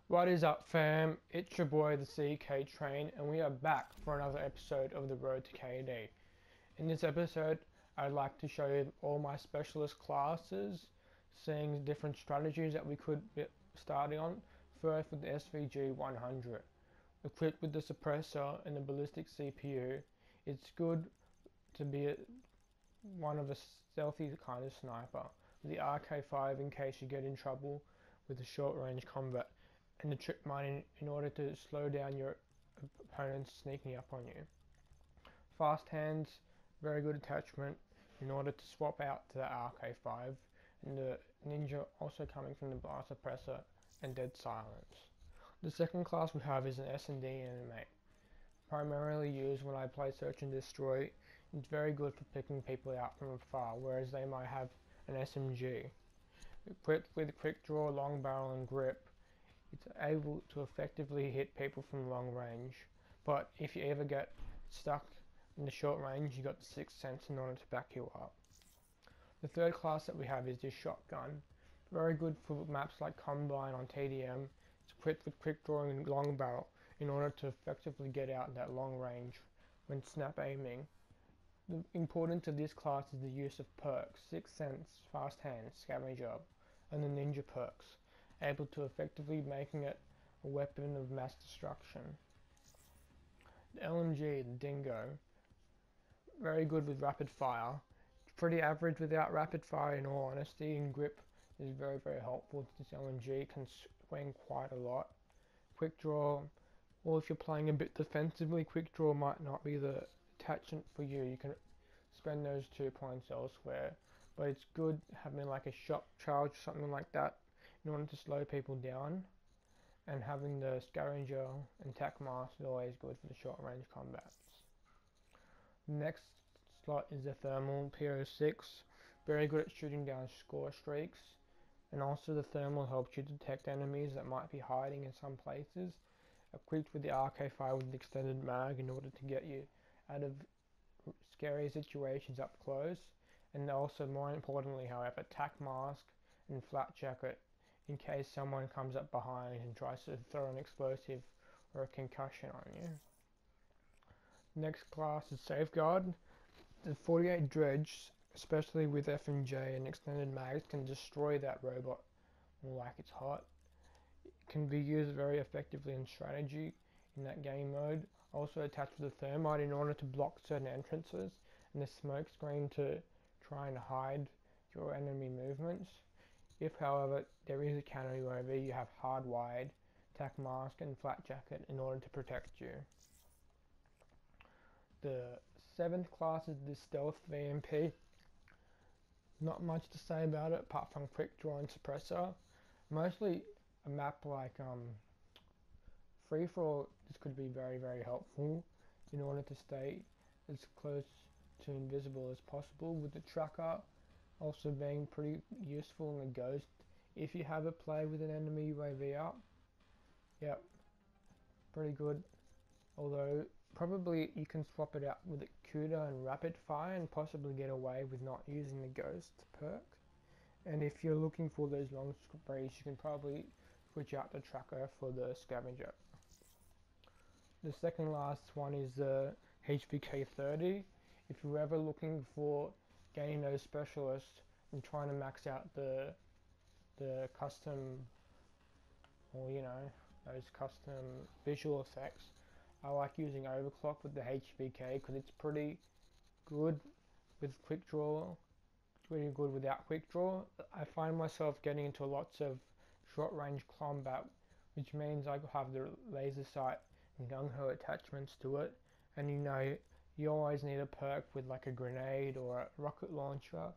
What is up, fam? It's your boy, the CK Train, and we are back for another episode of The Road to KD. In this episode, I'd like to show you all my specialist classes, seeing different strategies that we could be starting on. First, with the SVG 100. Equipped with the suppressor and the ballistic CPU, it's good to be one of a stealthy kind of sniper. With the RK5 in case you get in trouble with the short range combat, and the trip mine in order to slow down your opponents sneaking up on you. Fast hands, very good attachment in order to swap out to the RK5, and the ninja also coming from the blast suppressor and dead silence. The second class we have is an S&D animate, primarily used when I play search and destroy. It's very good for picking people out from afar, whereas they might have an SMG. Equipped with quick draw, long barrel and grip, it's able to effectively hit people from long range, but if you ever get stuck in the short range, you got the sixth sense in order to back you up. The third class that we have is this shotgun, very good for maps like Combine on TDM. It's equipped with quick draw and long barrel in order to effectively get out that long range when snap aiming. The importance of this class is the use of perks, sixth sense, fast hands, scavenger, and the ninja perks, able to effectively making it a weapon of mass destruction. The LMG, the Dingo, very good with rapid fire. Pretty average without rapid fire in all honesty, and grip is very helpful. This LMG can swing quite a lot. Quick draw, or if you're playing a bit defensively, quick draw might not be the attachment for you. You can spend those 2 points elsewhere, but it's good having like a shock charge or something like that in order to slow people down, and having the scavenger and tac mask is always good for the short range combats. Next slot is the thermal P06, very good at shooting down score streaks, and also the thermal helps you detect enemies that might be hiding in some places. Equipped with the RK5 with an extended mag in order to get you out of scary situations up close, and also more importantly however, tac mask and flat jacket in case someone comes up behind and tries to throw an explosive or a concussion on you. Next class is Safeguard. The 48 dredge, especially with FMJ and extended mags, can destroy that robot like it's hot. It can be used very effectively in strategy in that game mode. Also attached with the thermite in order to block certain entrances, and the smoke screen to try and hide your enemy movements. If, however, there is a counter UAV, you have hardwired tac mask and flat jacket in order to protect you. The seventh class is the stealth VMP. Not much to say about it apart from quick draw and suppressor. Mostly a map like free for all, this could be very helpful in order to stay as close to invisible as possible, with the tracker also being pretty useful in the ghost if you have it play with an enemy UAV up. Yep, pretty good. Although probably you can swap it out with a CUDA and rapid fire and possibly get away with not using the ghost perk. And if you're looking for those long sprays, you can probably switch out the tracker for the scavenger. The second last one is the HVK 30. If you're ever looking for gaining those specialists and trying to max out the custom, or those custom visual effects, I like using overclock with the HVK because it's pretty good with quick draw, pretty good without quick draw. I find myself getting into lots of short range combat, which means I have the laser sight and gung-ho attachments to it, and you always need a perk with like a grenade or a rocket launcher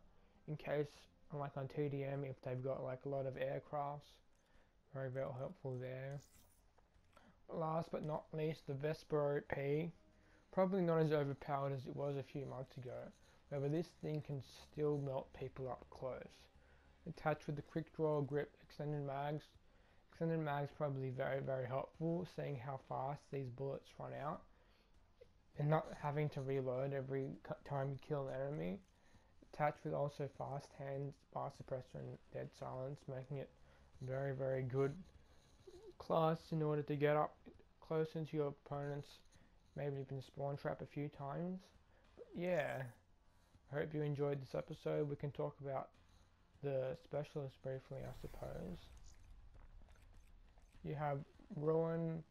in case, like on TDM, if they've got like a lot of aircrafts. Very helpful there. Last but not least, the Vesper OP. Probably not as overpowered as it was a few months ago. However, this thing can still melt people up close. Attached with the quick draw, grip, extended mags. Extended mags probably very helpful, seeing how fast these bullets run out, and not having to reload every time you kill an enemy. Attached with also fast hands, bar suppressor and dead silence, making it very good class in order to get up close into your opponents, maybe even spawn trap a few times. But yeah, I hope you enjoyed this episode. We can talk about the specialist briefly, I suppose. You have Ruin,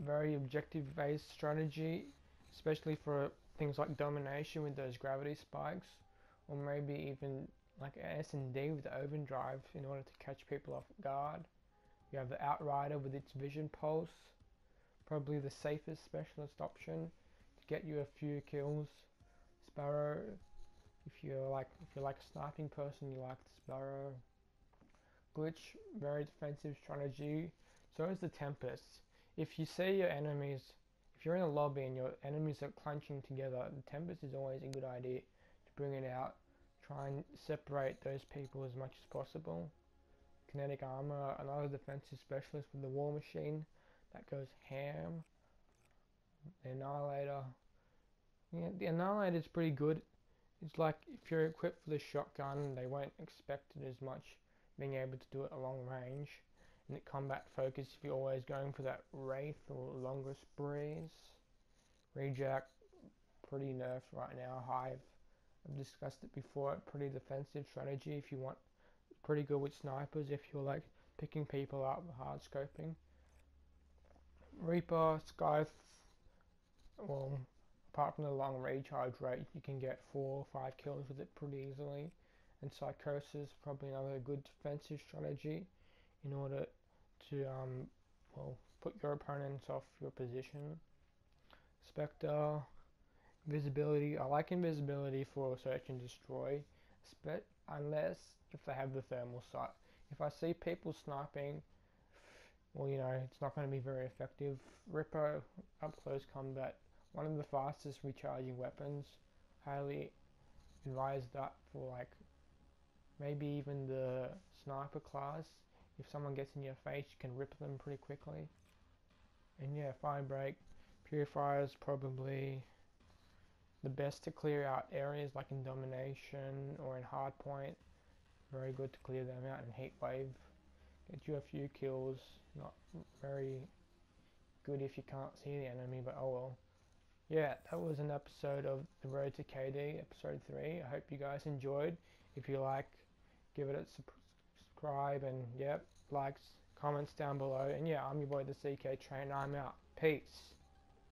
very objective based strategy, especially for things like domination with those gravity spikes, or maybe even like S&D with the overdrive in order to catch people off guard. You have the Outrider with its vision pulse, probably the safest specialist option to get you a few kills. Sparrow, if you're like a sniping person, you like the Sparrow. Glitch, very defensive strategy. So is the Tempest. If you see your enemies, if you're in a lobby and your enemies are clenching together, the Tempest is always a good idea to bring it out. Try and separate those people as much as possible. Kinetic Armor, another defensive specialist with the War Machine that goes ham. The Annihilator. Yeah, the Annihilator is pretty good. It's like if you're equipped with a shotgun, they won't expect it as much, being able to do it a long range. And the combat focus, if you're always going for that Wraith or longer sprees. Reject, pretty nerfed right now. Hive, I've discussed it before, pretty defensive strategy if you want, pretty good with snipers if you're like picking people up, hard scoping. Reaper, Scythe, well, apart from the long recharge rate, you can get 4 or 5 kills with it pretty easily. And Psychosis, probably another good defensive strategy in order to well, put your opponents off your position. Spectre, invisibility. I like invisibility for search and destroy, unless if they have the thermal sight. If I see people sniping, well, you know, it's not going to be very effective. Ripper, up close combat, one of the fastest recharging weapons. Highly advise that for like maybe even the sniper class. If someone gets in your face, you can rip them pretty quickly. And yeah, Firebreak, Purifier is probably the best to clear out areas like in Domination or in Hardpoint. Very good to clear them out in Heatwave. Get you a few kills. Not very good if you can't see the enemy, but oh well. Yeah, that was an episode of The Road to KD, episode 3. I hope you guys enjoyed. If you like, give it a subscribe, and yep, likes, comments down below. And yeah, I'm your boy the CK Trainer. I'm out. Peace.